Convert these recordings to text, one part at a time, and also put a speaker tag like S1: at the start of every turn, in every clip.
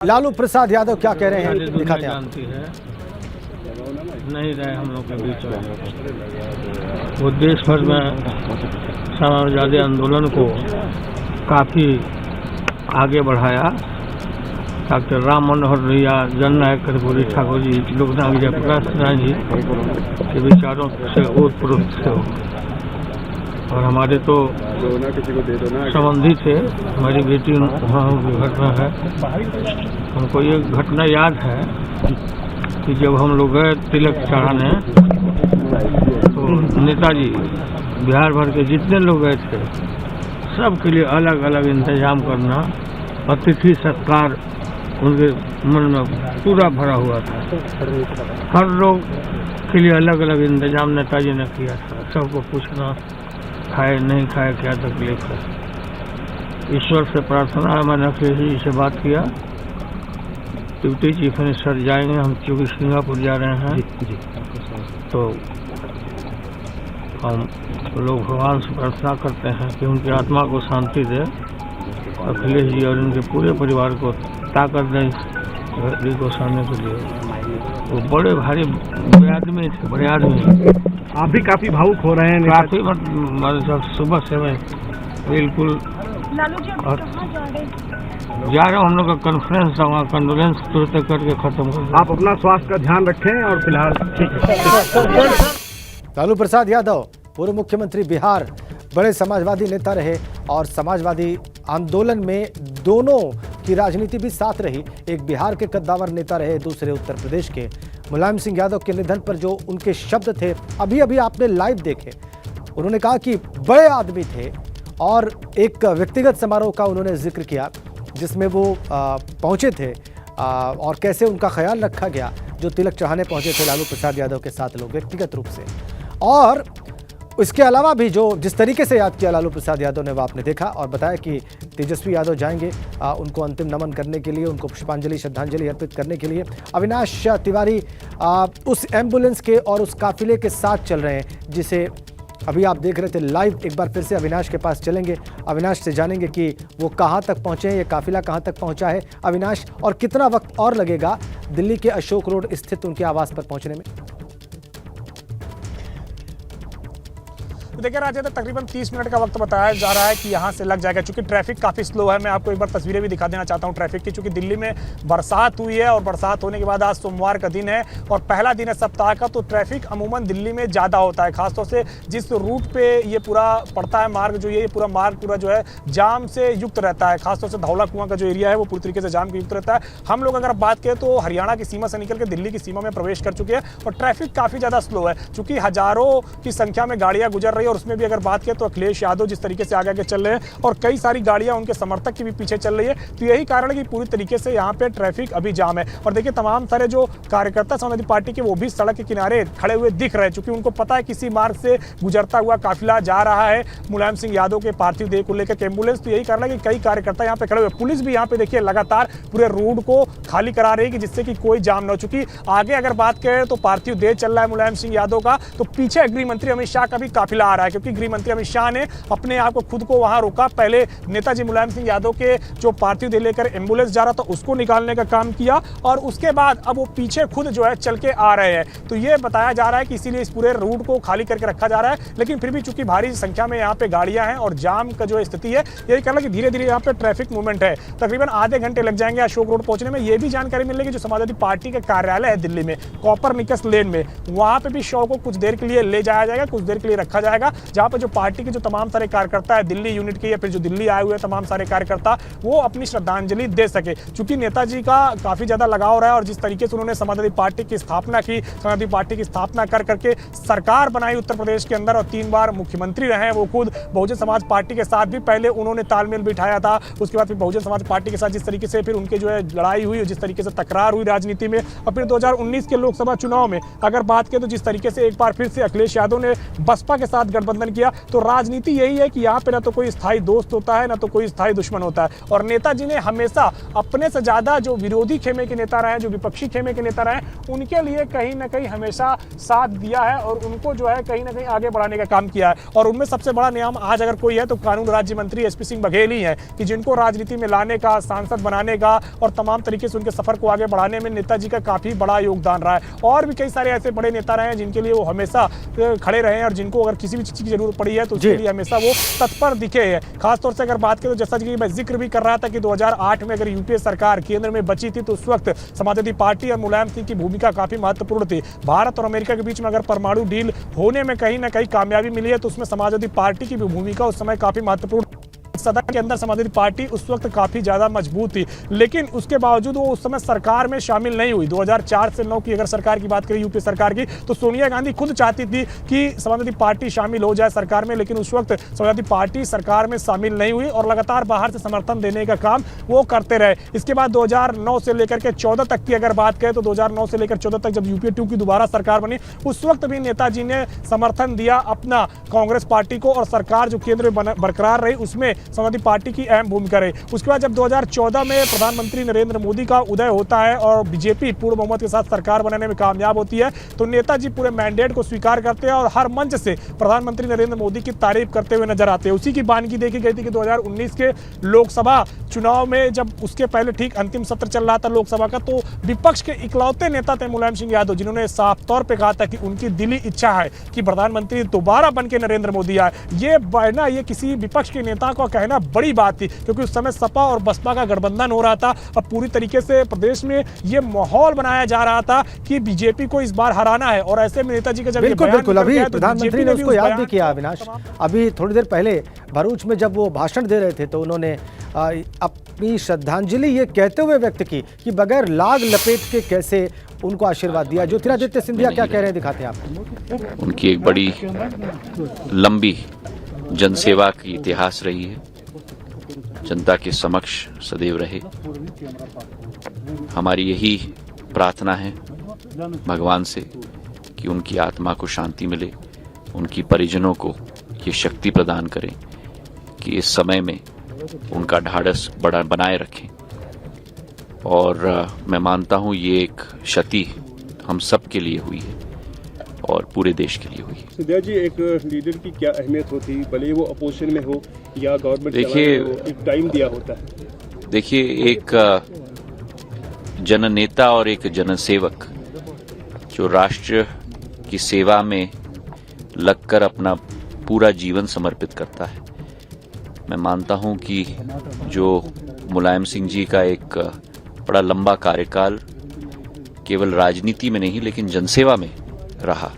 S1: लालू प्रसाद यादव क्या कह रहे हैं दिखाते हैं।
S2: जानती है नहीं रहे हम लोग के बीच में। वो देश भर में समाजवादी आंदोलन को काफ़ी आगे बढ़ाया। डॉक्टर राम मनोहर लोहिया, जननायक कर्पूरी ठाकुर जी, लोकनायक जयप्रकाश नारायण जी के विचारों से ओतप्रोत थे। और हमारे तो संबंधी थे, हमारी बेटी वहाँ की घटना है। हमको ये घटना याद है कि जब हम लोग गए तिलक चढ़ाने तो नेताजी बिहार भर के जितने लोग गए थे सबके लिए अलग अलग इंतजाम करना, अतिथि सत्कार उनके मन में पूरा भरा हुआ था। हर लोग के लिए अलग अलग इंतजाम नेताजी ने किया था। सबको पूछना खाए नहीं खाए क्या तकलीफ है। ईश्वर से प्रार्थना है, मैंने अखिलेश जी से बात किया, डिप्टी चीफ मिनिस्टर जाएंगे, हम चूँकि सिंगापुर जा रहे हैं तो हम लोग भगवान से प्रार्थना करते हैं कि उनकी आत्मा को शांति दे। अखिलेश जी और उनके पूरे परिवार को ताकत दें घड़ी को सहने के लिए। वो बड़े भारी आदमी थे, बड़े आदमी।
S1: आप भी काफी भावुक हो रहे हैं।
S2: काफी मतलब सुबह से मैं बिल्कुल जा रहा हूँ। हम लोग का कॉन्फ्रेंस था, वहाँ कंडोलेंस तुरंत करके खत्म कर।
S1: आप अपना स्वास्थ्य का ध्यान रखें और फिलहाल ठीक है। लालू प्रसाद यादव पूर्व मुख्यमंत्री बिहार, बड़े समाजवादी नेता रहे और समाजवादी आंदोलन में दोनों की राजनीति भी साथ रही। एक बिहार के कद्दावर नेता रहे, दूसरे उत्तर प्रदेश के। मुलायम सिंह यादव के निधन पर जो उनके शब्द थे अभी अभी आपने लाइव देखे। उन्होंने कहा कि बड़े आदमी थे और एक व्यक्तिगत समारोह का उन्होंने जिक्र किया जिसमें वो पहुंचे थे और कैसे उनका ख्याल रखा गया। जो तिलक चढ़ाने पहुंचे थे लालू प्रसाद यादव के साथ लोग व्यक्तिगत रूप से, और इसके अलावा भी जो जिस तरीके से याद किया लालू प्रसाद यादव ने वो आपने देखा। और बताया कि तेजस्वी यादव जाएंगे उनको अंतिम नमन करने के लिए, उनको पुष्पांजलि श्रद्धांजलि अर्पित करने के लिए। अविनाश तिवारी उस एम्बुलेंस के और उस काफिले के साथ चल रहे हैं जिसे अभी आप देख रहे थे लाइव। एक बार फिर से अविनाश के पास चलेंगे, अविनाश से जानेंगे कि वो कहाँ तक पहुँचे हैं, ये काफिला कहाँ तक पहुँचा है अविनाश, और कितना वक्त और लगेगा दिल्ली के अशोक रोड स्थित उनके आवास पर पहुँचने में।
S3: देखिए राजेंद्र, तकरीबन 30 मिनट का वक्त बताया जा रहा है कि यहाँ से लग जाएगा, क्योंकि ट्रैफिक काफ़ी स्लो है। मैं आपको एक बार तस्वीरें भी दिखा देना चाहता हूँ ट्रैफिक की, क्योंकि दिल्ली में बरसात हुई है और बरसात होने के बाद आज सोमवार का दिन है और पहला दिन है सप्ताह का, तो ट्रैफिक अमूमन दिल्ली में ज़्यादा होता है। खासतौर से जिस रूट पे ये पूरा पड़ता है मार्ग, जो ये पूरा मार्ग पूरा जो है जाम से युक्त रहता है। खासतौर से धौला कुआं का जो एरिया है वो पूरी तरीके से जाम के युक्त रहता है। हम लोग अगर बात करें तो हरियाणा की सीमा से निकल के दिल्ली की सीमा में प्रवेश कर चुके हैं और ट्रैफिक काफ़ी ज़्यादा स्लो है, चूँकि हज़ारों की संख्या में गाड़ियाँ गुजर रही है। और उसमें भी अगर बात तो अखिलेश यादव जिस तरीके से आगे चल रहे हैं और कई सारी गाड़ियां उनके समर्थक की भी पीछे चल रही है, तो यही कारण है कि पूरी तरीके से यहां पे ट्रैफिक अभी जाम है। और देखिए तमाम सारे जो कार्यकर्ता समाजवादी पार्टी के वो भी सड़क के किनारे खड़े हुए दिख रहे हैं, क्योंकि उनको पता है किसी मार्ग से गुजरता हुआ काफिला जा रहा है मुलायम सिंह यादव के पार्थिव देह को लेकर एम्बुलेंस। तो यही कारण है कि कई कार्यकर्ता यहाँ पे खड़े हुए। पुलिस भी यहाँ पे देखिए लगातार पूरे रोड को खाली करा रही है कि जिससे कि कोई जाम न हो। चुकी आगे अगर बात करें तो पार्थिव देह चल रहा है मुलायम सिंह यादव का, तो पीछे गृह मंत्री अमित शाह का भी काफिला आ रहा है, क्योंकि गृह मंत्री अमित शाह ने अपने आप को खुद को वहां रोका। पहले नेताजी मुलायम सिंह यादव के जो पार्थिव देह लेकर एम्बुलेंस जा रहा था उसको निकालने का काम किया और उसके बाद अब वो पीछे खुद जो है चल के आ रहे हैं। तो ये बताया जा रहा है कि इसीलिए इस पूरे रूट को खाली करके रखा जा रहा है। लेकिन फिर भी चूंकि भारी संख्या में यहाँ पे गाड़ियां हैं और जाम का जो स्थिति है, यही कहना कि धीरे धीरे यहाँ पे ट्रैफिक मूवमेंट है। तकरीबन आधे घंटे लग जाएंगे अशोक रोड पहुंचने में। ये भी जानकारी मिलेगी जो समाजवादी पार्टी का कार्यालय है दिल्ली में कॉपरनिकस लेन में, वहां पे भी शव को कुछ देर के लिए ले जाया जाएगा, कुछ देर के लिए रखा जाएगा, जहां पे जो पार्टी के जो तमाम सारे कार्यकर्ता है दिल्ली यूनिट के या फिर जो दिल्ली आए हुए तमाम सारे कार्यकर्ता वो अपनी श्रद्धांजलि दे सके। चूंकि नेताजी का काफी ज्यादा लगाव रहा है और जिस तरीके से उन्होंने समाजवादी पार्टी की स्थापना की, समाजवादी पार्टी की स्थापना कर करके सरकार बनाई उत्तर प्रदेश के अंदर और 3 बार मुख्यमंत्री रहे हैं। वो खुद बहुजन समाज पार्टी के साथ भी पहले उन्होंने तालमेल बिठाया था, उसके बाद फिर बहुजन समाज पार्टी के साथ जिस तरीके से फिर उनके जो है लड़ाई हुई, जिस तरीके से तकरार हुई राजनीति में, और फिर 2019 के लोकसभा चुनाव में अगर बात करें तो जिस तरीके से एक बार फिर से अखिलेश यादव ने बसपा के साथ गठबंधन किया। तो राजनीति यही है कि यहाँ पे ना तो कोई स्थायी दोस्त होता है, ना तो कोई स्थायी दुश्मन होता है। और नेताजी ने हमेशा अपने से ज्यादा जो विरोधी खेमे के नेता रहे, जो विपक्षी खेमे के नेता रहे, उनके लिए कहीं ना कहीं हमेशा साथ दिया है और उनको जो है कहीं ना कहीं आगे बढ़ाने का काम किया है। और उनमें सबसे बड़ा नाम आज अगर कोई है तो कानून राज्य मंत्री एसपी सिंह बघेल ही है, कि जिनको राजनीति में लाने का, सांसद बनाने का और तमाम तरीके से उनके सफर को आगे बढ़ाने में नेताजी का काफी बड़ा योगदान रहा है। और भी कई सारे ऐसे बड़े नेता रहे हैं जिनके लिए वो हमेशा खड़े रहे हैं और जिनको अगर किसी भी चीज की जरूरत पड़ी है तो उसके लिए हमेशा वो तत्पर दिखे हैं। खासतौर से अगर बात करें तो जैसा कि मैं जिक्र भी कर रहा था कि 2008 में अगर यूपीए सरकार केंद्र में बची थी तो उस वक्त समाजवादी पार्टी और मुलायम सिंह की भूमिका काफी महत्वपूर्ण थी। भारत और अमेरिका के बीच में अगर परमाणु डील होने में कहीं ना कहीं कामयाबी मिली है तो उसमें समाजवादी पार्टी की भी भूमिका उस समय काफी महत्वपूर्ण। सदन के अंदर समाजवादी पार्टी उस वक्त काफी ज्यादा मजबूत थी, लेकिन उसके बावजूद वो उस समय सरकार में शामिल नहीं हुई। 2004 से 9 की अगर सरकार की बात करें यूपी सरकार की, तो सोनिया गांधी खुद चाहती थी कि समाजवादी पार्टी शामिल हो जाए सरकार में, लेकिन उस वक्त समाजवादी पार्टी सरकार में शामिल नहीं हुई और लगातार बाहर से समर्थन देने का काम वो करते रहे। इसके बाद 2009 से लेकर के 14 तक की अगर बात करें तो 2009 से लेकर 14 तक जब यूपीए 2 की दोबारा सरकार बनी, उस वक्त भी नेताजी ने समर्थन दिया अपना कांग्रेस पार्टी को और सरकार जो केंद्र में बरकरार रही उसमें समाजवादी पार्टी की अहम भूमिका रही। उसके बाद जब 2014 में प्रधानमंत्री नरेंद्र मोदी का उदय होता है और बीजेपी पूर्ण बहुमत के साथ सरकार बनाने में कामयाब होती है, तो नेताजी पूरे मैंडेट को स्वीकार करते हैं और हर मंच से प्रधानमंत्री नरेंद्र मोदी की तारीफ करते हुए नजर आते हैं। उसी की बानगी देखी गई थी कि 2019 के लोकसभा चुनाव में जब उसके पहले ठीक अंतिम सत्र चल रहा था लोकसभा का, तो विपक्ष के इकलौते नेता थे मुलायम सिंह यादव, जिन्होंने साफ तौर पर कहा था कि उनकी दिली इच्छा है कि प्रधानमंत्री दोबारा बन के नरेंद्र मोदी आए। ये किसी विपक्ष के नेता को कहना बड़ी बात थी, क्योंकि उस समय सपा और बसपा का गठबंधन हो रहा था। अब पूरी तरीके से प्रदेश में ये माहौल बनाया जा रहा था कि बीजेपी को इस बार हराना है। और ऐसे में नेताजी का जब
S1: बिल्कुल अभी प्रधानमंत्री ने उसको याद भी किया अविनाश। अभी थोड़ी देर पहले भरूच में जब वो भाषण दे रहे थे तो उन्होंने अपनी श्रद्धांजलि ये कहते हुए व्यक्त की कि बगैर लाग लपेट के कैसे उनको आशीर्वाद दिया। ज्योतिरादित्य सिंधिया क्या कह रहे हैं, दिखाते हैं आप।
S4: उनकी एक बड़ी लंबी जनसेवा की इतिहास रही है, जनता के समक्ष सदैव रहे। हमारी यही प्रार्थना है भगवान से कि उनकी आत्मा को शांति मिले, उनकी परिजनों को ये शक्ति प्रदान करें कि इस समय में उनका ढाढ़स बनाए रखें। और मैं मानता हूँ ये एक क्षति हम सब के लिए हुई है और पूरे देश के लिए हुई है।
S5: सिंधिया जी, एक लीडर की क्या अहमियत होती है, भले वो अपोजिशन में हो या गवर्नमेंट,
S4: देखिए
S5: एक टाइम दिया होता है।
S4: देखिए, एक जननेता और एक जनसेवक जो राष्ट्र की सेवा में लगकर अपना पूरा जीवन समर्पित करता है, मैं मानता हूं कि जो मुलायम सिंह जी का एक बड़ा लंबा कार्यकाल केवल राजनीति में नहीं लेकिन जनसेवा में रहा,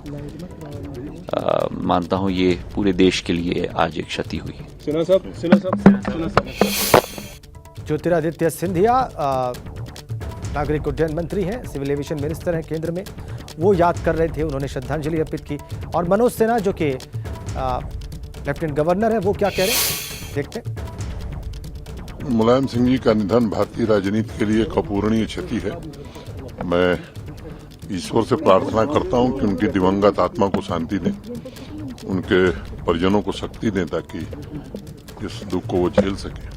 S4: मानता हूं ये पूरे देश के लिए आज एक क्षति हुई है।
S5: सिन्हा साहब।
S1: ज्योतिरादित्य सिंधिया नागरिक उड्डयन मंत्री हैं, सिविल एविएशन मिनिस्टर हैं केंद्र में, वो याद कर रहे थे, उन्होंने श्रद्धांजलि अर्पित की। और मनोज सिन्हा जो कि लेफ्टिनेंट गवर्नर है, वो क्या कह रहे हैं, देखते हैं।
S6: मुलायम सिंह जी का निधन भारतीय राजनीति के लिए एक अपूरणीय क्षति है। मैं ईश्वर से प्रार्थना करता हूं कि उनकी दिवंगत आत्मा को शांति दें, उनके परिजनों को शक्ति दें ताकि इस दुख को वो झेल सके।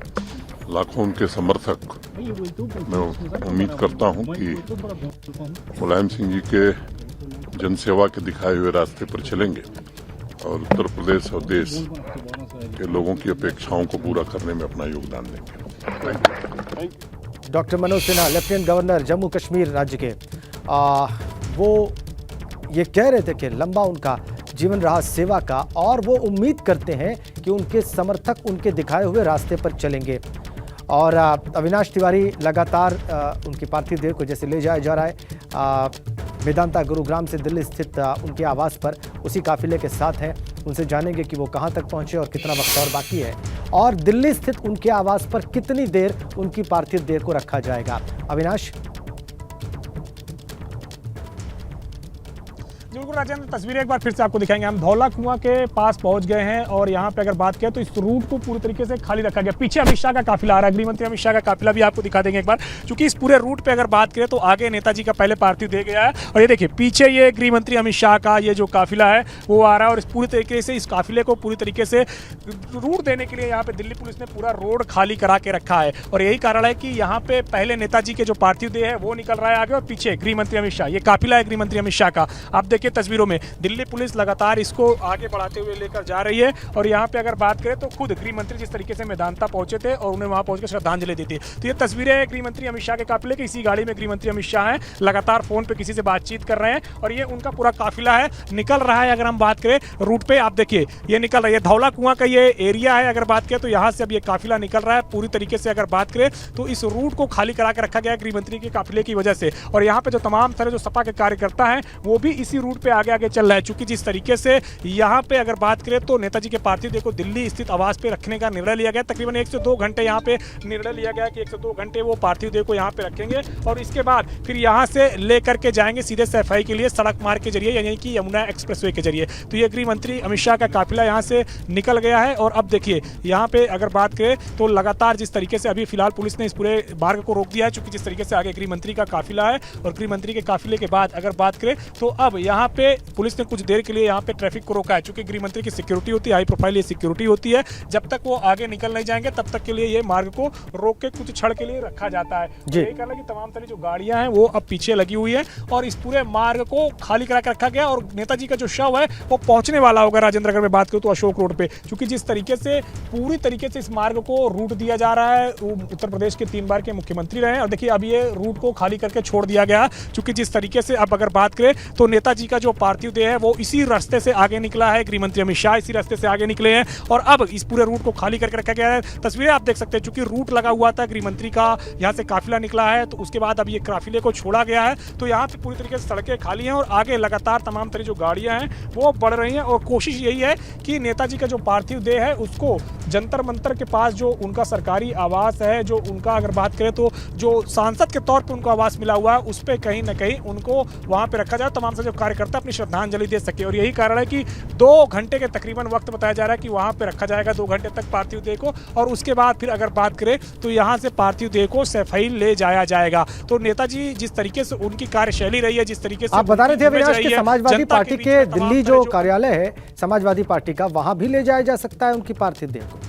S6: लाखों उनके समर्थक, मैं उम्मीद करता हूं कि मुलायम सिंह जी के जनसेवा के दिखाए हुए रास्ते पर चलेंगे और उत्तर प्रदेश और देश के लोगों की अपेक्षाओं को पूरा करने में अपना योगदान देंगे।
S1: Doctor Manoj Sinha, lieutenant governor Jammu Kashmir राज्य के, वो ये कह रहे थे कि लंबा उनका जीवन रहा सेवा का और वो उम्मीद करते हैं कि उनके समर्थक उनके दिखाए हुए रास्ते पर चलेंगे। और अविनाश तिवारी लगातार उनकी पार्थिव देह को जैसे ले जाया जा रहा है मेदांता गुरुग्राम से दिल्ली स्थित उनके आवास पर, उसी काफिले के साथ हैं। उनसे जानेंगे कि वो कहां तक पहुंचे और कितना वक्त और बाकी है, और दिल्ली स्थित उनके आवास पर कितनी देर उनकी पार्थिव देह को रखा जाएगा। अविनाश।
S3: बिल्कुल राजेंद्र, तस्वीरें एक बार फिर से आपको दिखाएंगे। हम धौला कुआं के पास पहुंच गए हैं और यहाँ पे अगर बात करें तो इस रूट को पूरी तरीके से खाली रखा गया। पीछे अमित शाह का काफिला आ रहा है, गृह मंत्री अमित शाह का काफिला भी आपको दिखा देंगे एक बार, क्योंकि इस पूरे रूट पे अगर बात करें तो आगे नेताजी का पहले पार्थिव दे गया है और ये देखिए पीछे ये गृह मंत्री अमित शाह का ये जो काफिला है वो आ रहा है और इस पूरी तरीके से इस काफिले को पूरी तरीके से रूट देने के लिए यहाँ पे दिल्ली पुलिस ने पूरा रोड खाली करा के रखा है और यही कारण है कि यहाँ पे पहले नेताजी के जो पार्थिव देह है वो निकल रहा है आगे और पीछे गृह मंत्री अमित शाह, ये काफिला है गृह मंत्री अमित शाह का। आप देखिए तस्वीरों में दिल्ली पुलिस लगातार इसको आगे बढ़ाते हुए लेकर जा रही है और यहाँ पे अगर बात करें तो खुद गृह मंत्री जिस तरीके से मेदांता पहुंचे थे और उन्हें वहां पहुंचकर श्रद्धांजलि दी थी। तो ये तस्वीरें हैं गृह मंत्री अमित शाह के काफिले की। इसी गाड़ी में गृह मंत्री अमित शाह हैं, लगातार फोन पे किसी से बातचीत कर रहे हैं और ये उनका पूरा काफिला है निकल रहा है। अगर हम बात करें रूट पे, आप देखिए ये निकल रहा है, धौला कुआं का ये एरिया है। अगर बात करें तो यहाँ से अब ये काफिला निकल रहा है पूरी तरीके से। अगर बात करें तो इस रूट को खाली करा के रखा गया है गृह मंत्री के काफिले की वजह से और यहाँ पे जो तमाम सारे जो सपा के कार्यकर्ता हैं वो भी इसी रूट पे आगे आगे चल रहा है। चूंकि जिस तरीके से यहाँ पे अगर बात करें तो नेताजी के पार्थिव देह को दिल्ली स्थित आवास पे रखने का निर्णय लिया गया। तकरीबन 1 से 2 घंटे यहाँ पे निर्णय लिया गया कि 1 से 2 घंटे वो पार्थिव देह को यहाँ पे रखेंगे और इसके बाद फिर यहाँ से लेकर के जाएंगे सीधे सफाई के लिए सड़क मार्ग के जरिए, यानी कि यमुना एक्सप्रेसवे के जरिए। तो ये गृह मंत्री अमित शाह का काफिला यहाँ से निकल गया है और अब देखिए यहाँ पे अगर बात करें तो लगातार जिस तरीके से अभी फिलहाल पुलिस ने इस पूरे मार्ग को रोक दिया है, चूंकि जिस तरीके से आगे गृह मंत्री का काफिला है और गृह मंत्री के काफिले के बाद अगर बात करें तो अब यहाँ पे पुलिस ने कुछ देर के लिए यहाँ पे ट्रैफिक को रोका है। चूंकि गृह मंत्री की सिक्योरिटी होती है, हाई प्रोफाइल ये सिक्योरिटी होती है, जब तक वो आगे निकल नहीं जाएंगे तब तक के लिए ये मार्ग को रोक के कुछ क्षण के लिए रखा जाता है। यही कहना कि तमाम सारी जो गाड़ियां हैं वो अब पीछे लगी हुई है और इस पूरे मार्ग को खाली करा के रखा गया और नेताजी का जो शव है वो पहुंचने वाला होगा राजेंद्र, अगर मैं बात करूं तो अशोक रोड पे। क्योंकि जिस तरीके से पूरी तरीके से इस मार्ग को रूट दिया जा रहा है, उत्तर प्रदेश के 3 बार के मुख्यमंत्री रहे हैं और देखिए अब ये रूट को खाली करके छोड़ दिया गया। क्योंकि जिस तरीके से अब अगर बात करें तो नेताजी का जो पार्थिव देह है वो इसी रास्ते से आगे निकला है, गृह मंत्री अमित शाह इसी रास्ते से आगे निकले हैं और अब इस पूरे रूट को खाली करके रखा गया है। तस्वीरें आप देख सकते हैं, चूंकि रूट लगा हुआ था गृह मंत्री का, यहाँ से काफिला निकला है तो उसके बाद अब ये काफिले को छोड़ा गया है तो यहाँ पे पूरी तरीके से सड़कें खाली हैं और आगे लगातार तमाम तरह जो गाड़ियां हैं वो बढ़ रही हैं और कोशिश यही है कि नेताजी का जो पार्थिव देह है उसको जंतर मंतर के पास जो उनका सरकारी आवास है, जो उनका अगर बात करें तो जो सांसद के तौर पे उनको आवास मिला हुआ है उस पे कहीं ना कहीं उनको वहां पे रखा जाए, तमाम से जो कार्यकर्ता अपनी श्रद्धांजलि दे सके। और यही कारण है कि 2 घंटे के तकरीबन वक्त बताया जा रहा है कि वहां पे रखा जाएगा 2 घंटे तक पार्थिव देह को और उसके बाद फिर अगर बात करें तो यहाँ से पार्थिव देह को सफाई ले जाया जाएगा। तो नेताजी जिस तरीके से उनकी कार्यशैली रही है, जिस तरीके से
S1: आप बता रहे थे अविनाश कि समाजवादी पार्टी के दिल्ली जो कार्यालय है समाजवादी पार्टी का, वहां भी ले जाया जा सकता है उनकी पार्थिव देह को।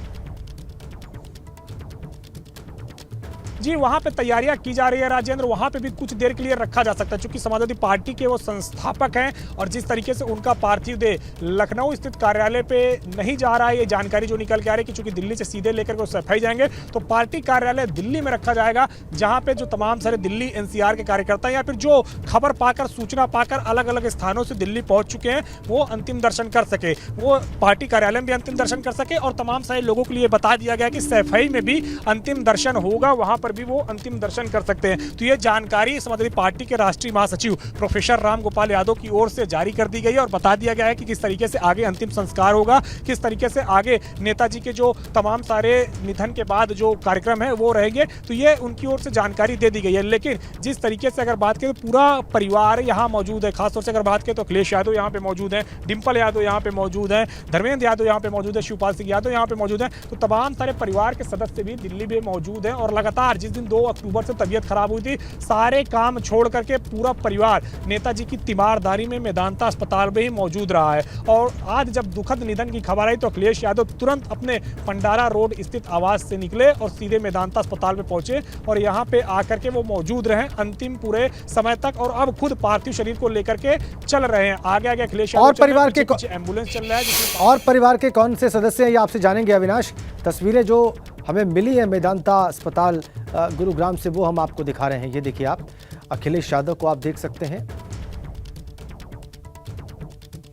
S3: जी वहां पे तैयारियां की जा रही है राजेंद्र, वहां पे भी कुछ देर के लिए रखा जा सकता है क्योंकि समाजवादी पार्टी के वो संस्थापक हैं और जिस तरीके से उनका पार्थिव देह लखनऊ स्थित कार्यालय पे नहीं जा रहा है, ये जानकारी जो निकल के आ रही है कि चूंकि दिल्ली से सीधे लेकर के सफाई जाएंगे तो पार्टी कार्यालय दिल्ली में रखा जाएगा, जहां पे जो तमाम सारे दिल्ली एनसीआर के कार्यकर्ता या फिर जो खबर पाकर सूचना पाकर अलग अलग स्थानों से दिल्ली पहुंच चुके हैं वो अंतिम दर्शन कर सके, वो पार्टी कार्यालय में भी अंतिम दर्शन कर सके और तमाम सारे लोगों के लिए बता दिया गया कि सफाई में भी अंतिम दर्शन होगा, वहां पर भी वो अंतिम दर्शन कर सकते हैं। तो ये जानकारी समाजवादी पार्टी के राष्ट्रीय महासचिव प्रोफेसर राम गोपाल यादव की ओर से जारी कर दी गई है और बता दिया गया है कि किस तरीके से आगे अंतिम संस्कार होगा, किस तरीके से आगे नेताजी के जो तमाम सारे निधन के बाद जो कार्यक्रम है वो रहेंगे। तो ये उनकी ओर से जानकारी दे दी गई है। लेकिन जिस तरीके से अगर बात करें तो पूरा परिवार यहाँ मौजूद है, खासतौर से अगर बात करें तो अखिलेश यादव यहाँ पे मौजूद है, डिंपल यादव यहाँ पे मौजूद है, धर्मेंद्र यादव यहाँ पे मौजूद है, शिवपाल सिंह यादव यहाँ पे मौजूद है। तो तमाम सारे परिवार के सदस्य भी दिल्ली में मौजूद हैं और लगातार जिस दिन 2 अक्टूबर से तबीयत खराब हुई थी सारे काम छोड़ करके पूरा परिवार नेताजी की तीमारदारी में मेदांता अस्पताल में ही मौजूद रहा है। और आज जब दुखद निधन की खबर आई तो अखिलेश यादव तुरंत अपने पंडारा रोड स्थित आवास से निकले और सीधे मेदांता अस्पताल में पहुंचे और यहाँ पे आकर के वो मौजूद रहे अंतिम पूरे समय तक और अब खुद पार्थिव शरीर को लेकर के चल रहे हैं। आगे आगे अखिलेश यादव
S1: और परिवार के
S3: एम्बुलेंस चल रहा है
S1: और परिवार के कौन से सदस्य हैं ये आपसे जानेंगे अविनाश। तस्वीरें जो हमें मिली है मेदांता अस्पताल गुरुग्राम से वो हम आपको दिखा रहे हैं। ये देखिए आप अखिलेश यादव को आप देख सकते हैं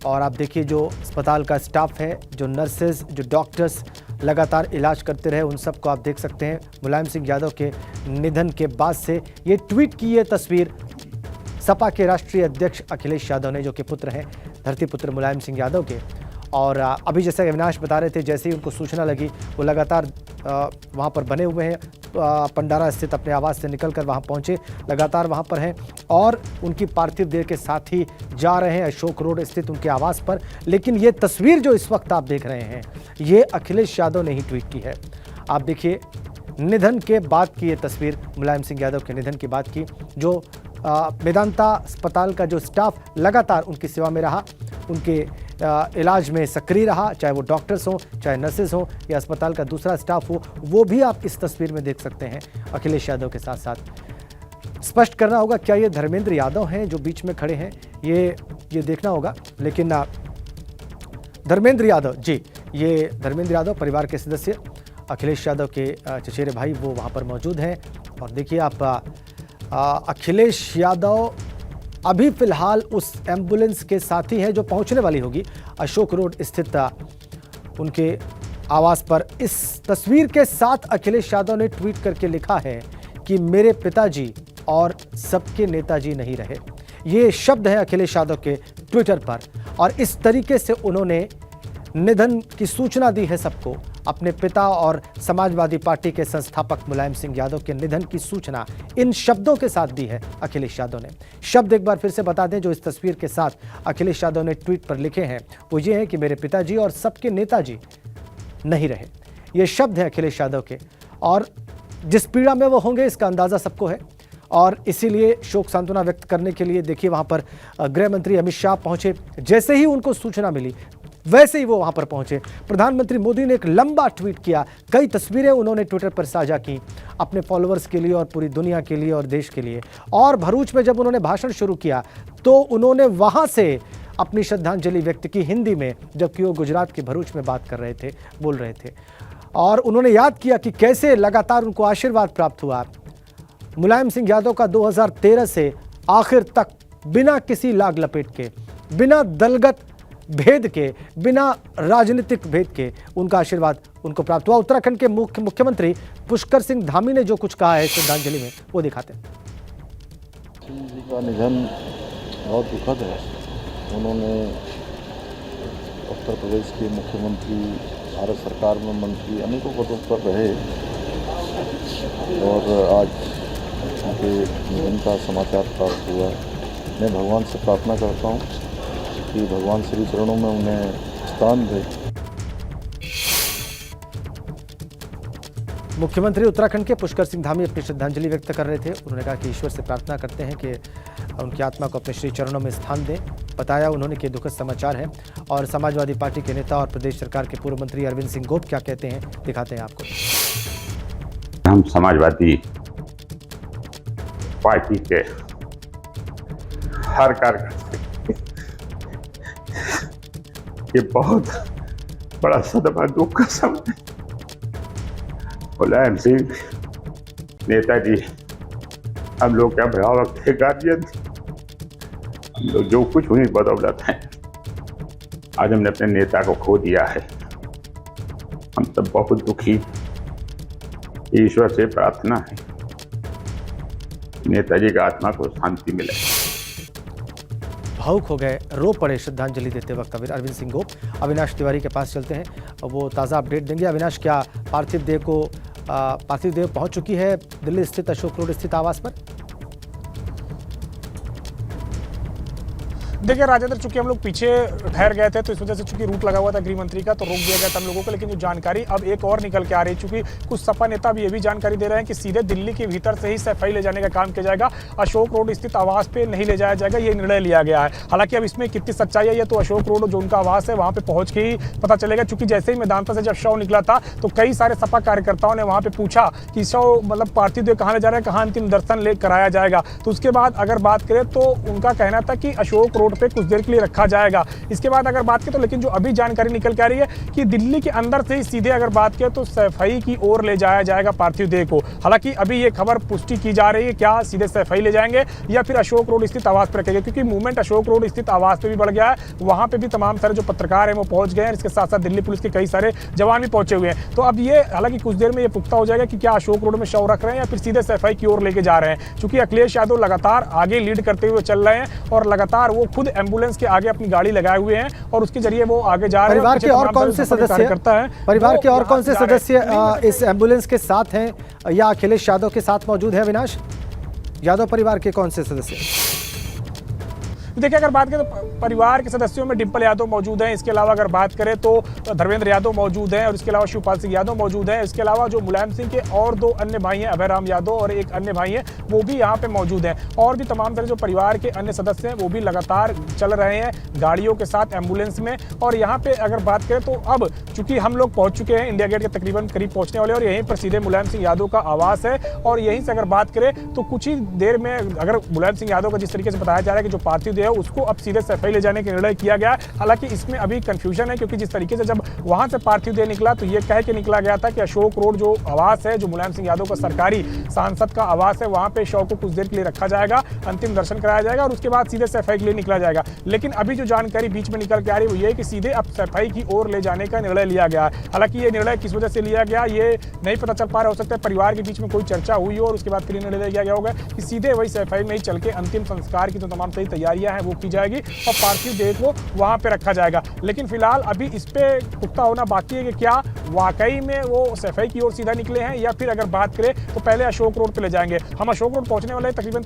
S1: और आप देखिए जो अस्पताल का स्टाफ है, जो नर्सेज, जो डॉक्टर्स लगातार इलाज करते रहे उन सबको आप देख सकते हैं। मुलायम सिंह यादव के निधन के बाद से ये ट्वीट की ये तस्वीर सपा के राष्ट्रीय अध्यक्ष अखिलेश यादव ने, जो कि पुत्र हैं धरती पुत्र मुलायम सिंह यादव के। और अभी जैसे अविनाश बता रहे थे, जैसे ही उनको सूचना लगी वो लगातार वहाँ पर बने हुए हैं पंडारा स्थित अपने आवास से निकलकर वहां पहुंचे, लगातार वहां पर हैं और उनकी पार्थिव देह के साथ ही जा रहे हैं अशोक रोड स्थित उनके आवास पर। लेकिन ये तस्वीर जो इस वक्त आप देख रहे हैं, ये अखिलेश यादव ने ही ट्वीट की है। आप देखिए, निधन के बाद की ये तस्वीर, मुलायम सिंह यादव के निधन की बात की, जो मेदांता अस्पताल का जो स्टाफ लगातार उनकी सेवा में रहा, उनके इलाज में सक्रिय रहा, चाहे वो डॉक्टर्स हों, चाहे नर्सेज हों या अस्पताल का दूसरा स्टाफ हो, वो भी आप इस तस्वीर में देख सकते हैं अखिलेश यादव के साथ साथ। स्पष्ट करना होगा क्या ये धर्मेंद्र यादव हैं जो बीच में खड़े हैं, ये देखना होगा। लेकिन धर्मेंद्र यादव, जी, ये धर्मेंद्र यादव परिवार के सदस्य अखिलेश यादव के चचेरे भाई वो वहाँ पर मौजूद हैं। और देखिए आप, अखिलेश यादव अभी फिलहाल उस एम्बुलेंस के साथ ही है जो पहुंचने वाली होगी अशोक रोड स्थित उनके आवास पर। इस तस्वीर के साथ अखिलेश यादव ने ट्वीट करके लिखा है कि मेरे पिताजी और सबके नेताजी नहीं रहे। ये शब्द है अखिलेश यादव के ट्विटर पर और इस तरीके से उन्होंने निधन की सूचना दी है सबको। अपने पिता और समाजवादी पार्टी के संस्थापक मुलायम सिंह यादव के निधन की सूचना इन शब्दों के साथ दी है अखिलेश यादव ने। शब्द एक बार फिर से बता दें जो इस तस्वीर के साथ अखिलेश यादव ने ट्वीट पर लिखे हैं, वो ये है कि मेरे पिताजी और सबके नेताजी नहीं रहे। ये शब्द है अखिलेश यादव के और जिस पीड़ा में वो होंगे इसका अंदाज़ा सबको है। और इसीलिए शोक सांत्वना व्यक्त करने के लिए देखिए वहाँ पर गृह मंत्री अमित शाह पहुँचे। जैसे ही उनको सूचना मिली वैसे ही वो वहां पर पहुंचे। प्रधानमंत्री मोदी ने एक लंबा ट्वीट किया, कई तस्वीरें उन्होंने ट्विटर पर साझा की अपने फॉलोअर्स के लिए और पूरी दुनिया के लिए और देश के लिए। और भरूच में जब उन्होंने भाषण शुरू किया तो उन्होंने वहां से अपनी श्रद्धांजलि व्यक्त की हिंदी में, जबकि वो गुजरात के भरूच में बात कर रहे थे, बोल रहे थे। और उन्होंने याद किया कि कैसे लगातार उनको आशीर्वाद प्राप्त हुआ। मुलायम सिंह यादव का 2013 से आखिर तक बिना किसी लाग लपेट के, बिना दलगत भेद के, बिना राजनीतिक भेद के उनका आशीर्वाद उनको प्राप्त हुआ। उत्तराखंड के मुख्यमंत्री पुष्कर सिंह धामी ने जो कुछ कहा है श्रद्धांजलि में, वो दिखाते हैं।
S7: सिंह जी का निधन बहुत दुखद है। उन्होंने उत्तर प्रदेश के मुख्यमंत्री, भारत सरकार में मंत्री, अनेकों पदों पर रहे और आज उनके निधन का समाचार प्राप्त हुआ। मैं भगवान से प्रार्थना करता हूँ कि भगवान श्री चरणों में उन्हें स्थान दे।
S1: मुख्यमंत्री उत्तराखंड के पुष्कर सिंह धामी अपनी श्रद्धांजलि व्यक्त कर रहे थे। उन्होंने कहा कि ईश्वर से प्रार्थना करते हैं कि उनकी आत्मा को अपने श्री चरणों में स्थान दें। बताया उन्होंने कि दुखद समाचार है। और समाजवादी पार्टी के नेता और प्रदेश सरकार के पूर्व मंत्री अरविंद सिंह गोप क्या कहते हैं, दिखाते हैं आपको।
S8: हम समाजवादी पार्टी के हर कार्यकर्ता, ये बहुत बड़ा सदमा, दुख का समय। मुलायम सिंह नेताजी हम लोग क्या अभिभावक थे, गार्जियन। हम लोग जो कुछ उन्हीं बदौलत हैं आज हमने अपने नेता को खो दिया है। हम सब बहुत दुखी। ईश्वर से प्रार्थना है नेताजी की आत्मा को शांति मिले।
S1: भावुक हो गए, रो पड़े श्रद्धांजलि देते वक्त अरविंद सिंह गोप। अविनाश तिवारी के पास चलते हैं, वो ताज़ा अपडेट देंगे। अविनाश, क्या पार्थिव देह पहुंच चुकी है दिल्ली स्थित अशोक रोड स्थित आवास पर?
S3: देखिए राजेंद्र, चूंकि हम लोग पीछे ठहर गए थे तो इस वजह से चूंकि रूट लगा हुआ था गृह मंत्री का, तो रोक दिया गया था हम लोगों को। लेकिन जो जानकारी अब एक और निकल के आ रही है, चूंकि कुछ सपा नेता भी ये भी जानकारी दे रहे हैं कि सीधे दिल्ली के भीतर से ही सफाई ले जाने का काम किया जाएगा, अशोक रोड स्थित आवास पे नहीं ले जाया जाएगा, ये निर्णय लिया गया है। हालांकि अब इसमें कितनी सच्चाई है ये तो अशोक रोड जो उनका आवास है वहाँ पे पहुंच के ही पता चलेगा। चूंकि जैसे ही मेदांता से जब शव निकला था तो कई सारे सपा कार्यकर्ताओं ने वहाँ पे पूछा कि शव मतलब पार्थिव देह कहाँ ले जा रहा है, कहाँ अंतिम दर्शन ले कराया जाएगा। तो उसके बाद अगर बात करें तो उनका कहना था कि अशोक रोड पे कुछ देर के लिए रखा जाएगा। इसके बाद अगर बात करें तो लेकिन जो अभी जानकारी निकल के आ रही है कि दिल्ली के अंदर से ही सीधे अगर बात करें तो सफाई की ओर ले जाया जाएगा पार्थिव देह को। हालांकि अभी ये खबर पुष्टि की जा रही है, क्या सीधे सफाई ले जाएंगे या फिर अशोक रोड स्थित आवास पर रखेंगे, क्योंकि मूवमेंट अशोक रोड स्थित आवास पे भी बढ़ गया है। वहां पे भी तमाम सारे जो पत्रकार हैं वो पहुंच गए हैं। इसके साथ साथ दिल्ली पुलिस के कई सारे जवान भी पहुंचे हुए हैं। तो अब ये हालांकि कुछ देर में ये पुख्ता हो जाएगा कि क्या अशोक रोड में शव रख रहे हैं या फिर सीधे सफाई की ओर लेके जा रहे हैं। चूंकि अखिलेश यादव लगातार आगे लीड करते हुए चल रहे हैं और लगातार वो खुद खुद एम्बुलेंस के आगे अपनी गाड़ी लगाए हुए हैं और उसके जरिए वो आगे जा रहे हैं।
S1: परिवार के और कौन से सदस्य परिवार के और कौन से सदस्य इस एम्बुलेंस के साथ हैं या अखिलेश यादव के साथ मौजूद है? अविनाश, यादव परिवार के कौन से सदस्य?
S3: देखिए, अगर बात करें तो परिवार के सदस्यों में डिंपल यादव मौजूद हैं। इसके अलावा अगर बात करें तो धर्मेंद्र यादव मौजूद हैं और इसके अलावा शिवपाल सिंह यादव मौजूद हैं। इसके अलावा जो मुलायम सिंह के और 2 अन्य भाई हैं, अभय राम यादव और एक अन्य भाई हैं, वो भी यहाँ पे मौजूद हैं। और भी तमाम तरह जो परिवार के अन्य सदस्य हैं वो भी लगातार चल रहे हैं गाड़ियों के साथ एम्बुलेंस में। और यहाँ पे अगर बात करें तो अब चूंकि हम लोग पहुंच चुके हैं इंडिया गेट के तकरीबन करीब पहुंचने वाले और यहीं पर सीधे मुलायम सिंह यादव का आवास है। और यहीं से अगर बात करें तो कुछ ही देर में अगर मुलायम सिंह यादव का जिस तरीके से बताया जा रहा है कि जो पार्थिव देह है उसको अब सीधे सफाई ले जाने का निर्णय किया गया। हालांकि इसमें अभी कंफ्यूजन है क्योंकि जिस तरीके से जब वहां से पार्थिव देह निकला तो ये कह के निकला गया था कि अशोक रोड जो आवास है, जो मुलायम सिंह यादव का सरकारी सांसद का आवास है, वहां पे शव को कुछ देर के लिए रखा जाएगा, अंतिम दर्शन कराया जाएगा और उसके बाद सीधे सफाई के लिए निकला जाएगा। लेकिन अभी जो जानकारी बीच में निकल के आ रही है वो ये कि सीधे अब सफाई की ओर ले जाने का निर्णय लिया गया है। हालांकि ये निर्णय किस वजह से लिया गया ये नहीं पता चल पा रहा। हो सकता है परिवार के बीच में कोई चर्चा हुई हो और उसके बाद फिर निर्णय लिया गया होगा कि सीधे वही सफाई में ही चल के अंतिम संस्कार की जो तमाम सही तैयारियां हैं वो की जाएगी और पार्थिव देह को वहां पे रखा जाएगा। लेकिन फिलहाल अभी इस पे पुख्ता होना बाकी है कि क्या वाकई में वो सफाई की ओर सीधा निकले हैं या फिर अगर बात करें तो पहले अशोक रोड पे ले जाएंगे। हम अशोक रोड पहुंचने वाले तकरीबन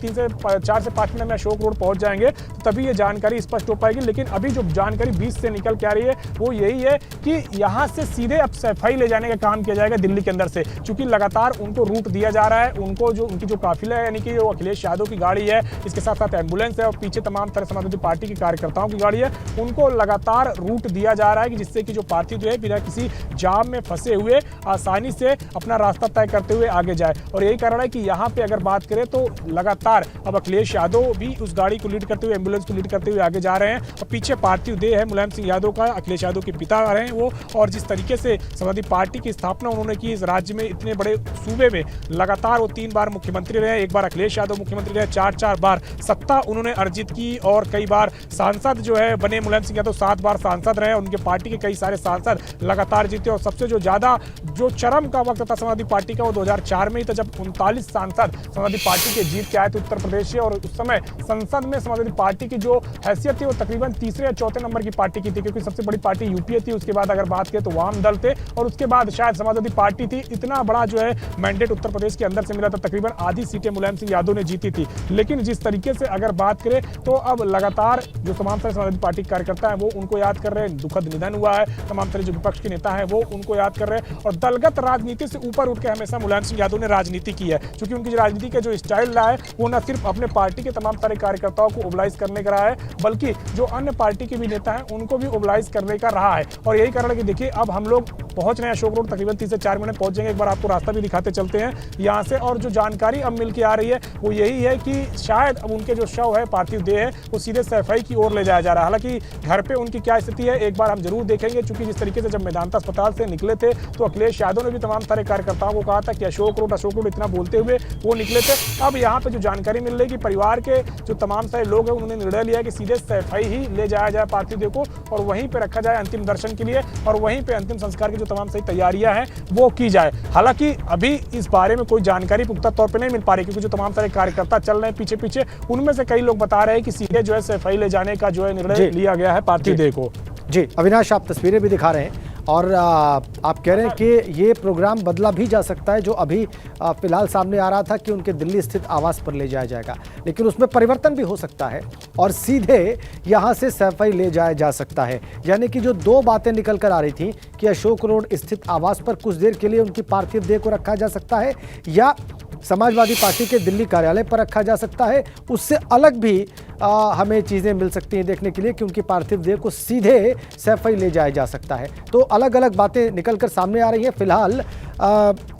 S3: 4 से 5 मिनट में अशोक रोड पहुंच जाएंगे तो तभी ये जानकारी स्पष्ट हो पाएगी। लेकिन अभी जो जानकारी बीच से निकल के आ रही है वो यही है कि यहाँ से सीधे अब सफाई ले जाने का काम किया जाएगा दिल्ली के अंदर से, क्योंकि लगातार उनको रूट दिया जा रहा है। उनको जो उनकी जो काफिला है यानी कि वो अखिलेश यादव की गाड़ी है, इसके साथ साथ एम्बुलेंस है और पीछे तमाम तरह समाजवादी पार्टी के कार्यकर्ताओं की गाड़ी है, उनको लगातार रूट दिया जा रहा है कि जिससे कि जो पार्थिव जो है बिना किसी जाम में फंसे हुए आसानी से अपना रास्ता तय करते हुए आगे जाए। और यही कारण है कि यहाँ पे अगर बात करें तो लगातार अब अखिलेश यादव भी उस गाड़ी को लीड करते हुए, एम्बुलेंस को लीड करते हुए आगे जा रहे हैं और पीछे पार्थिव देह है मुलायम सिंह यादव का, अखिलेश यादव के पिता आ रहे हैं वो। और जिस तरीके से समाजवादी पार्टी की स्थापना उन्होंने की इस राज्य में, इतने बड़े सूबे में, लगातार वो 3 बार मुख्यमंत्री रहे, एक बार अखिलेश यादव मुख्यमंत्री रहे, 4 बार सत्ता उन्होंने अर्जित की और कई बार सांसद जो है बने मुलायम सिंह यादव, 7 बार सांसद रहे, उनके पार्टी के कई सारे सांसद लगातार जीते। और सबसे जो ज्यादा जो चरम का वक्त था समाजवादी पार्टी का वो 2004 में ही था जब 39 सांसद समाजवादी पार्टी के जीत के आए थे उत्तर प्रदेश से। और उस समय संसद में समाजवादी पार्टी की जो हैसियत थी वो तकरीबन 3रे या 4थे नंबर की पार्टी की थी, क्योंकि सबसे बड़ी पार्टी यूपीए थी, उसके बाद अगर बात करें तो वाम दल थे और उसके बाद शायद समाजवादी पार्टी थी। इतना बड़ा जो है मैंडेट उत्तर प्रदेश के अंदर से मिला था, तकरीबन आधी सीटें मुलायम सिंह यादव ने जीती थी। लेकिन जिस तरीके से अगर बात करें तो अब लगातार जो तमाम तरह समाजवादी पार्टी के कार्यकर्ता है वो उनको याद कर रहे हैं, दुखद निधन हुआ है, तमाम तरह जो विपक्ष के नेता है वो उनको याद कर रहे हैं। और दलगत राजनीति से ऊपर उठ के हमेशा मुलायम सिंह यादव ने राजनीति की है, क्योंकि उनकी जो राजनीति का जो स्टाइल रहा है वो न सिर्फ अपने पार्टी के तमाम सारे कार्यकर्ताओं को ओबलाइज करने का रहा है, बल्कि जो अन्य पार्टी के भी नेता हैं उनको भी ओबलाइज करने का रहा है। और यही कारण है कि देखिए अब हम लोग पहुंच रहे हैं अशोक रोड, तकरीबन 3 से 4 मिनट पहुंच जाएंगे। एक बार आपको रास्ता भी दिखाते चलते हैं यहाँ से। और जो जानकारी अब मिल के आ रही है वो यही है कि शायद अब उनके जो शव है, पार्थिव देह है, वो सीधे सफाई की ओर ले जाया जा रहा है। हालांकि घर पे उनकी क्या स्थिति है एक बार हम जरूर देखेंगे, क्योंकि जिस तरीके से जब मेदांता अस्पताल से निकले थे तो अखिलेश यादव ने भी तमाम सारे कार्यकर्ताओं को कहा था कि अशोक रोड इतना बोलते हुए वो निकले थे। अब यहाँ पे जो जानकारी मिल रही है कि परिवार के जो तमाम सारे लोग हैं उन्होंने निर्णय लिया कि सीधे सफाई ही ले जाया जाए पार्थिव देह को और वहीं पे रखा जाए अंतिम दर्शन के लिए और वहीं पे अंतिम संस्कार की जो तमाम सही तैयारियां हैं वो की जाए। हालांकि अभी इस बारे में कोई जानकारी पुख्ता तौर पे नहीं मिल पा रही, क्योंकि जो तमाम सारे कार्यकर्ता चल रहे हैं पीछे पीछे, उनमें से कई लोग बता रहे हैं कि सीधे जो है सफाई ले जाने का जो है निर्णय लिया गया है पार्थिव देह को।
S1: जी अविनाश, आप तस्वीरें भी दिखा रहे हैं और आप कह रहे हैं कि ये प्रोग्राम बदला भी जा सकता है। जो अभी फिलहाल सामने आ रहा था कि उनके दिल्ली स्थित आवास पर ले जाया जाएगा, लेकिन उसमें परिवर्तन भी हो सकता है और सीधे यहाँ से सफाई ले जाया जा सकता है। यानी कि जो 2 बातें निकल कर आ रही थी कि अशोक रोड स्थित आवास पर कुछ देर के लिए उनकी पार्थिव देह को रखा जा सकता है या समाजवादी पार्टी के दिल्ली कार्यालय पर रखा जा सकता है, उससे अलग भी हमें चीज़ें मिल सकती हैं देखने के लिए कि उनकी पार्थिव देह को सीधे सफाई ले जाया जा सकता है। तो अलग अलग बातें निकलकर सामने आ रही हैं। फिलहाल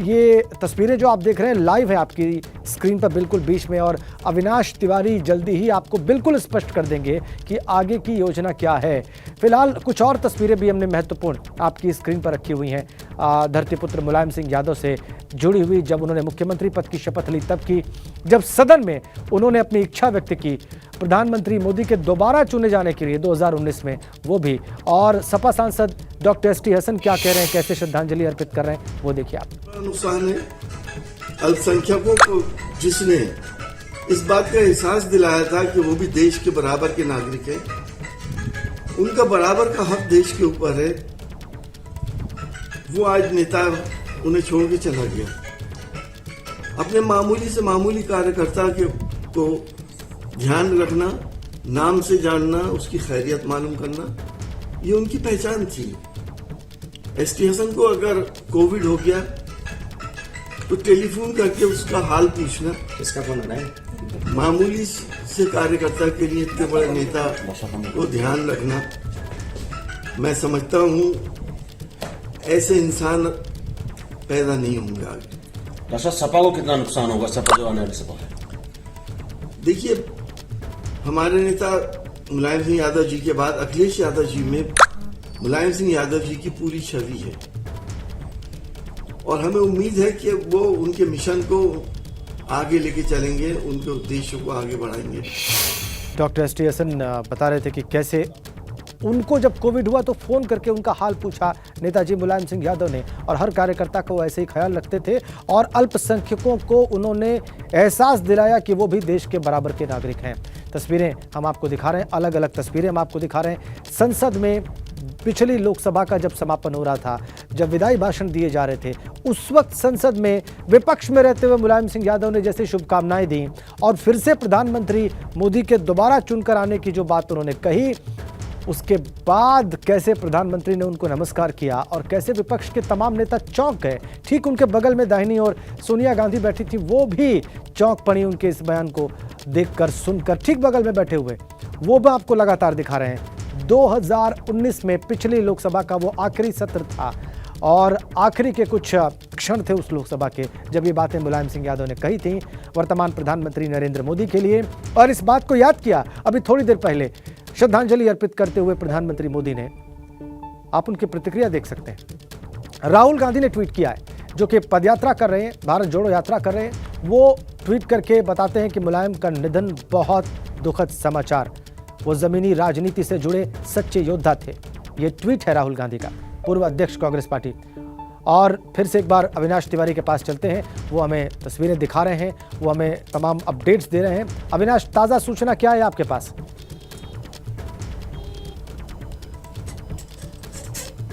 S1: ये तस्वीरें जो आप देख रहे हैं लाइव है आपकी स्क्रीन पर बिल्कुल बीच में, और अविनाश तिवारी जल्दी ही आपको बिल्कुल स्पष्ट कर देंगे कि आगे की योजना क्या है। फिलहाल कुछ और तस्वीरें भी हमने महत्वपूर्ण आपकी स्क्रीन पर रखी हुई हैं धरतीपुत्र मुलायम सिंह यादव से जुड़ी हुई, जब उन्होंने मुख्यमंत्री पद की शपथ ली तब की, जब सदन में उन्होंने अपनी इच्छा व्यक्त की प्रधानमंत्री मोदी के दोबारा चुने जाने के लिए 2019 में, वो भी। और सपा सांसद डॉक्टर एस टी हसन क्या कह रहे हैं, कैसे श्रद्धांजलि अर्पित कर रहे हैं, वो देखिए आप।
S9: नुकसान है अल्पसंख्यकों को जिसने इस बात का एहसास दिलाया था कि वो भी देश के बराबर के नागरिक हैं, उनका बराबर का हक देश के ऊपर है। वो आज नेता उन्हें छोड़ के चला गया। अपने मामूली से मामूली कार्यकर्ता को ध्यान रखना, नाम से जानना, उसकी खैरियत मालूम करना, ये उनकी पहचान थी। एसटी हसन को अगर कोविड हो गया तो टेलीफोन करके उसका हाल पूछना, इसका कौन है, मामूली से कार्यकर्ता के लिए इतने बड़े नेता को ध्यान रखना, मैं समझता हूँ ऐसे इंसान पैदा नहीं होंगे आगे।
S10: सपा को कितना नुकसान होगा, सपा जो आने वाली सपा है?
S9: देखिए, हमारे नेता मुलायम सिंह यादव जी के बाद अखिलेश यादव जी में मुलायम सिंह यादव जी की पूरी छवि है और हमें उम्मीद है कि वो उनके मिशन को आगे लेके चलेंगे, उनके उद्देश्यों को आगे बढ़ाएंगे।
S1: डॉक्टर एस टी हसन बता रहे थे कि कैसे उनको जब कोविड हुआ तो फ़ोन करके उनका हाल पूछा नेताजी मुलायम सिंह यादव ने, और हर कार्यकर्ता को ऐसे ही ख्याल रखते थे और अल्पसंख्यकों को उन्होंने एहसास दिलाया कि वो भी देश के बराबर के नागरिक हैं। तस्वीरें हम आपको दिखा रहे हैं, अलग अलग तस्वीरें हम आपको दिखा रहे हैं। संसद में पिछली लोकसभा का जब समापन हो रहा था, जब विदाई भाषण दिए जा रहे थे, उस वक्त संसद में विपक्ष में रहते हुए मुलायम सिंह यादव ने जैसे शुभकामनाएं दी और फिर से प्रधानमंत्री मोदी के दोबारा चुनकर आने की जो बात उन्होंने कही, उसके बाद कैसे प्रधानमंत्री ने उनको नमस्कार किया और कैसे विपक्ष के तमाम नेता चौंक गए। ठीक उनके बगल में दाहिनी ओर सोनिया गांधी बैठी थी, वो भी चौंक पड़ी उनके इस बयान को देखकर, सुनकर। ठीक बगल में बैठे हुए वो भी आपको लगातार दिखा रहे हैं। 2019 में पिछली लोकसभा का वो आखिरी सत्र था और आखिरी के कुछ क्षण थे उस लोकसभा के जब ये बातें मुलायम सिंह यादव ने कही थी वर्तमान प्रधानमंत्री नरेंद्र मोदी के लिए। और इस बात को याद किया अभी थोड़ी देर पहले श्रद्धांजलि अर्पित करते हुए प्रधानमंत्री मोदी ने। आप उनकी प्रतिक्रिया देख सकते हैं। राहुल गांधी ने ट्वीट किया है, जो कि पदयात्रा कर रहे हैं, भारत जोड़ो यात्रा कर रहे हैं। वो ट्वीट करके बताते हैं कि मुलायम का निधन बहुत दुखद समाचार, वो जमीनी राजनीति से जुड़े सच्चे योद्धा थे। ये ट्वीट है राहुल गांधी का, पूर्व अध्यक्ष कांग्रेस पार्टी। और फिर से एक बार अविनाश तिवारी के पास चलते हैं, वो हमें तस्वीरें दिखा रहे हैं, वो हमें तमाम अपडेट्स दे रहे हैं। अविनाश, ताज़ा सूचना क्या है आपके पास?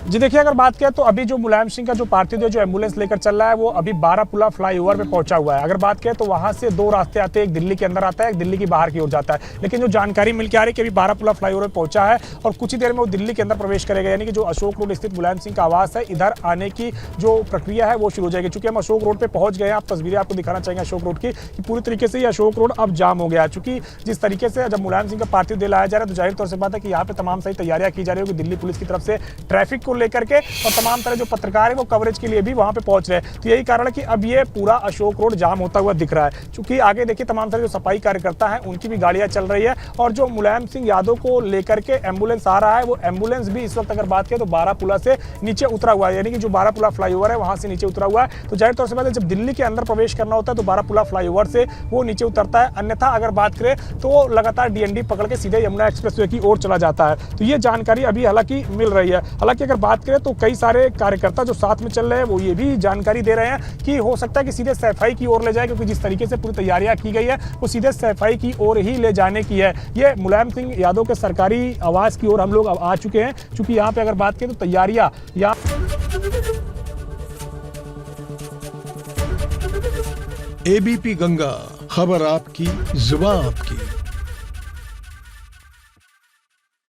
S3: जी देखिए, अगर बात करें तो अभी जो मुलायम सिंह का जो पार्थिव देह जो एम्बुलेंस लेकर चल रहा है वो अभी बारापुला फ्लाईओवर पे पहुंचा हुआ है। अगर बात करें तो वहां से दो रास्ते आते हैं, एक दिल्ली के अंदर आता है, एक दिल्ली की बाहर की ओर जाता है। लेकिन जो जानकारी मिलकर आ रही है कि अभी बारापुला फ्लाईओवर पे पहुंचा है और कुछ ही देर में वो दिल्ली के अंदर प्रवेश करेगा, यानी कि जो अशोक रोड स्थित मुलायम सिंह का आवास है, इधर आने की जो प्रक्रिया है वो शुरू हो जाएगी। चूंकि हम अशोक रोड पे पहुंच गए हैं, आप तस्वीरें आपको दिखाना चाहेंगे अशोक रोड की, कि पूरी तरीके से ये अशोक रोड अब जाम हो गया है। चूंकि जिस तरीके से जब मुलायम सिंह का पार्थिव देह लाया जा रहा है तो जाहिर तौर से बात है कि यहाँ पे तमाम सारी तैयारियां की जा रही है दिल्ली पुलिस की तरफ से ट्रैफिक को लेकर के, और तमाम तरह जो पत्रकार है वो कवरेज के लिए भी वहां पे पहुंच रहे हैं। तो यही कारण है कि अब ये पूरा अशोक रोड जाम होता हुआ दिख रहा है। चूंकि आगे देखिए तमाम तरह जो सफाई कार्यकर्ता हैं उनकी भी गाड़ियां चल रही है, और जो मुलायम सिंह यादव को लेकर के एम्बुलेंस आ रहा है वो एम्बुलेंस भी इस वक्त अगर बात करें तो बारापुला से नीचे उतरा हुआ है, यानी कि जो बारापुला फ्लाईओवर है वहां से नीचे उतरा हुआ है। तो जाहिर तौर से बात है जब दिल्ली के अंदर प्रवेश करना होता है तो बारापुला फ्लाईओवर से वो नीचे उतरता है, अन्यथा अगर बात करें तो वो लगातार डीएनडी पकड़ के सीधे यमुना एक्सप्रेसवे की ओर चला जाता है। तो ये जानकारी अभी हालांकि मिल रही है। हालांकि अगर बात करें तो कई सारे कार्यकर्ता जो साथ में चल रहे हैं वो ये भी जानकारी दे रहे हैं कि हो सकता है कि सीधे सैफाई की ओर ले जाए, क्योंकि जिस तरीके से पूरी तैयारियां की गई है वो सीधे सैफाई की ओर ही ले जाने की है। ये मुलायम सिंह यादव के सरकारी आवास की ओर हम लोग अब आ चुके हैं। चूंकि यहाँ पे अगर बात करें तो तैयारियां
S11: एबीपी गंगा, खबर आपकी, जुबान आपकी।